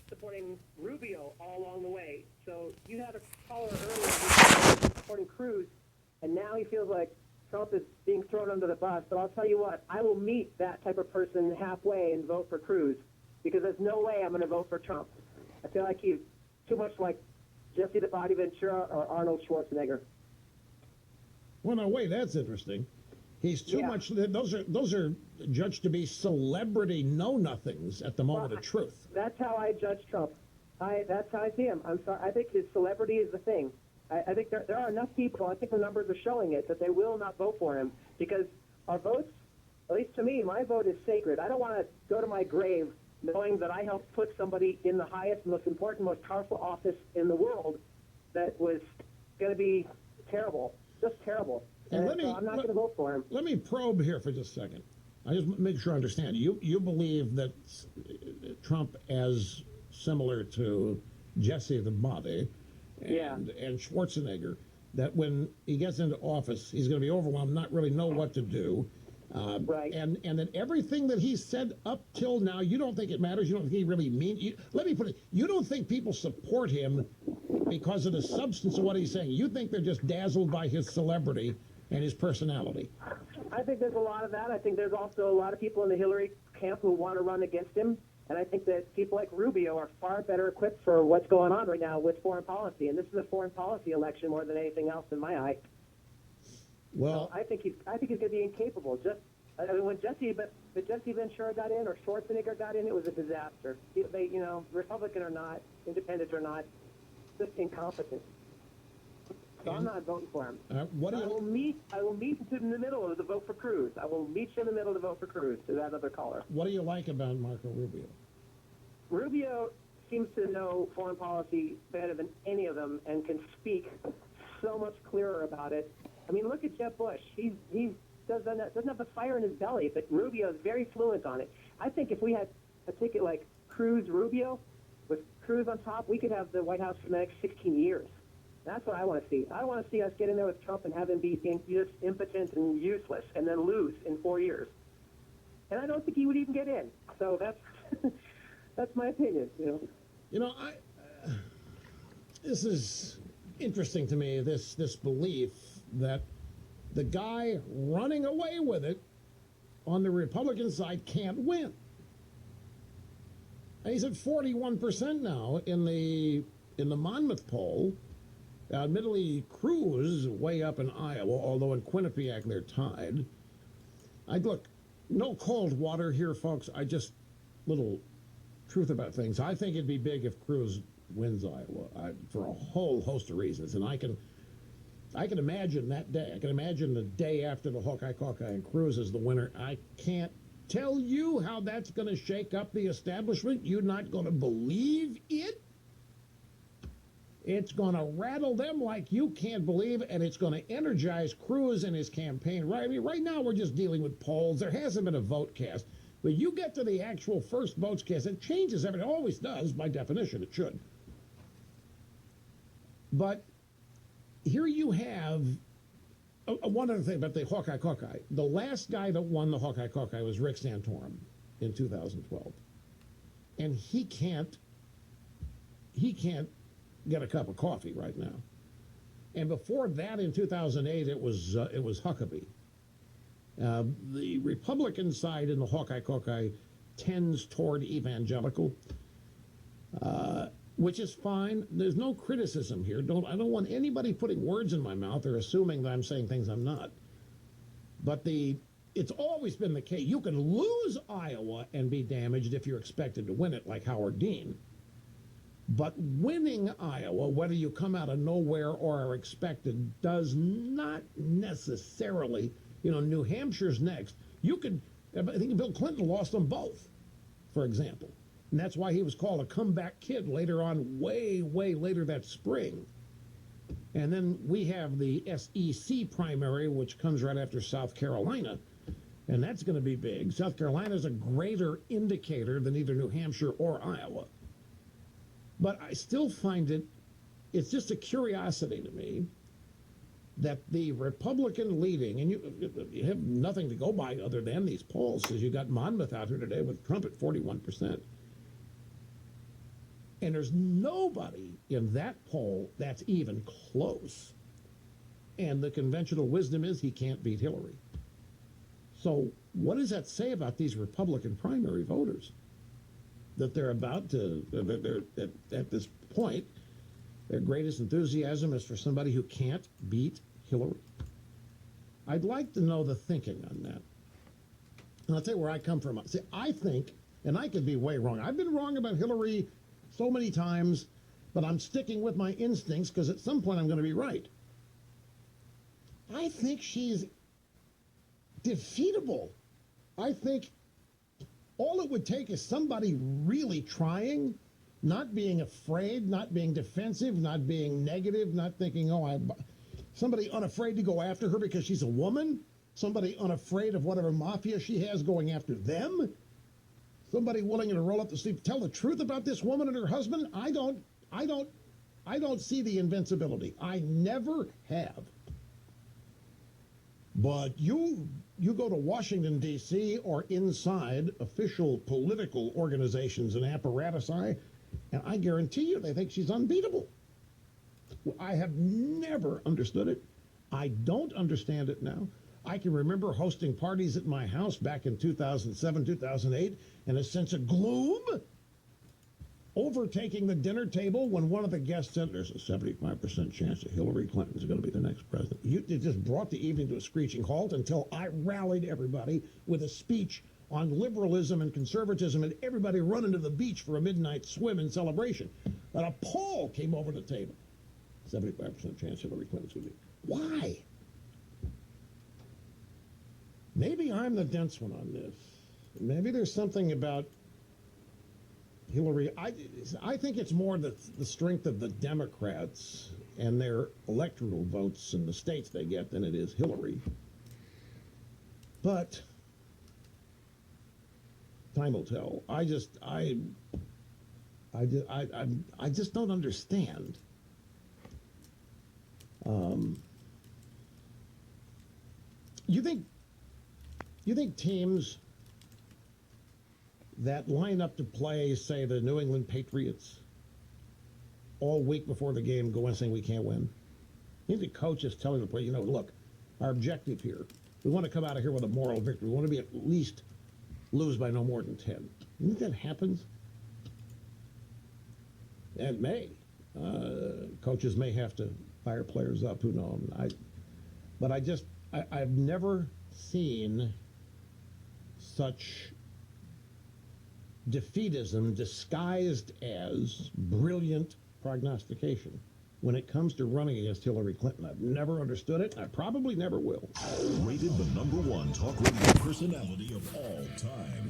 supporting Rubio all along the way. So you had a caller earlier supporting Cruz, and now he feels like Trump is being thrown under the bus. But I'll tell you what, I will meet that type of person halfway and vote for Cruz, because there's no way I'm going to vote for Trump. I feel like he's too much like Jesse the Body Ventura or Arnold Schwarzenegger. Well, now wait, that's interesting. He's too much. Those are judged to be celebrity know-nothings at the moment of truth. That's how I judge Trump. That's how I see him. I'm sorry. I think his celebrity is the thing. I think there are enough people, I think the numbers are showing it, that they will not vote for him, because our votes, at least to me, my vote is sacred. I don't want to go to my grave knowing that I helped put somebody in the highest, most important, most powerful office in the world that was going to be terrible, just terrible. And so I'm not going to vote for him. Let me probe here for just a second. I just make sure I understand. You believe that Trump, as similar to Jesse the Body and Schwarzenegger, that when he gets into office, he's going to be overwhelmed, not really know what to do. Right. And that everything that he said up till now, you don't think it matters? You don't think he really means? Let me put it, you don't think people support him because of the substance of what he's saying? You think they're just dazzled by his celebrity and his personality? I think there's a lot of that. I think there's also a lot of people in the Hillary camp who want to run against him. And I think that people like Rubio are far better equipped for what's going on right now with foreign policy. And this is a foreign policy election more than anything else in my eye. Well, so I think he's going to be incapable. When Jesse Ventura got in or Schwarzenegger got in, it was a disaster. They, Republican or not, independent or not, just incompetent. So I'm not voting for him. I will meet in the middle of the vote for Cruz. I will meet you in the middle to vote for Cruz, to that other caller. What do you like about Marco Rubio? Rubio seems to know foreign policy better than any of them and can speak so much clearer about it. I mean, look at Jeb Bush. He doesn't have the fire in his belly, but Rubio is very fluent on it. I think if we had a ticket like Cruz-Rubio, with Cruz on top, we could have the White House for the next 16 years. That's what I want to see. I want to see us get in there with Trump and have him be just impotent and useless and then lose in 4 years. And I don't think he would even get in. So that's my opinion. This is interesting to me, this belief that the guy running away with it on the Republican side can't win. And he's at 41% now in the Monmouth poll. Admittedly, Cruz way up in Iowa, although in Quinnipiac they're tied. Look, no cold water here, folks. Little truth about things. I think it'd be big if Cruz wins Iowa for a whole host of reasons, and I can imagine that day. I can imagine the day after the Hawkeye Caucus and Cruz is the winner. I can't tell you how that's going to shake up the establishment. You're not going to believe it. It's going to rattle them like you can't believe, and it's going to energize Cruz and his campaign. Right? I mean, right now we're just dealing with polls. There hasn't been a vote cast. But you get to the actual first votes cast, it changes everything. It always does, by definition. It should. But here you have one other thing about the Hawkeye Caucus. The last guy that won the Hawkeye Caucus was Rick Santorum in 2012. And he can't get a cup of coffee right now. And before that, in 2008, it was Huckabee. The Republican side in the Hawkeye Caucus tends toward evangelical, which is fine. There's no criticism here. I don't want anybody putting words in my mouth or assuming that I'm saying things I'm not. But it's always been the case. You can lose Iowa and be damaged if you're expected to win it, like Howard Dean. But winning Iowa, whether you come out of nowhere or are expected, does not necessarily, New Hampshire's next. I think Bill Clinton lost them both, for example. And that's why he was called a comeback kid later on, way, way later that spring. And then we have the SEC primary, which comes right after South Carolina. And that's going to be big. South Carolina is a greater indicator than either New Hampshire or Iowa. But I still find it's just a curiosity to me that the Republican leading, and you have nothing to go by other than these polls, because you got Monmouth out here today with Trump at 41%. And there's nobody in that poll that's even close. And the conventional wisdom is he can't beat Hillary. So what does that say about these Republican primary voters? That they're about to, that they're at this point, their greatest enthusiasm is for somebody who can't beat Hillary. I'd like to know the thinking on that. And I'll tell you where I come from. See, I think, and I could be way wrong. I've been wrong about Hillary so many times, but I'm sticking with my instincts because at some point I'm going to be right. I think she's defeatable. I think all it would take is somebody really trying, not being afraid, not being defensive, not being negative, not thinking, somebody unafraid to go after her because she's a woman, somebody unafraid of whatever mafia she has going after them, somebody willing to roll up the sleeve, tell the truth about this woman and her husband. I don't see the invincibility. I never have. But you go to Washington, D.C., or inside official political organizations and apparatusi, and I guarantee you they think she's unbeatable. I have never understood it. I don't understand it now. I can remember hosting parties at my house back in 2007, 2008, and a sense of gloom overtaking the dinner table when one of the guests said, there's a 75% chance that Hillary Clinton is going to be the next president. It just brought the evening to a screeching halt until I rallied everybody with a speech on liberalism and conservatism and everybody running to the beach for a midnight swim in celebration. And a poll came over the table. 75% chance Hillary Clinton's going to be. Why? Maybe I'm the dense one on this. Maybe there's something about Hillary. I think it's more the strength of the Democrats and their electoral votes in the states they get than it is Hillary. But time will tell. I just don't understand. You think teams that line up to play, say, the New England Patriots, all week before the game go in saying we can't win? You think the coach is telling the player, look, our objective here, we want to come out of here with a moral victory. We want to be at least lose by no more than 10. You think that happens? It may. Coaches may have to fire players up. Who knows? I've never seen such defeatism disguised as brilliant prognostication when it comes to running against Hillary Clinton. I've never understood it. I probably never will. Rated the #1 talk radio personality of all time.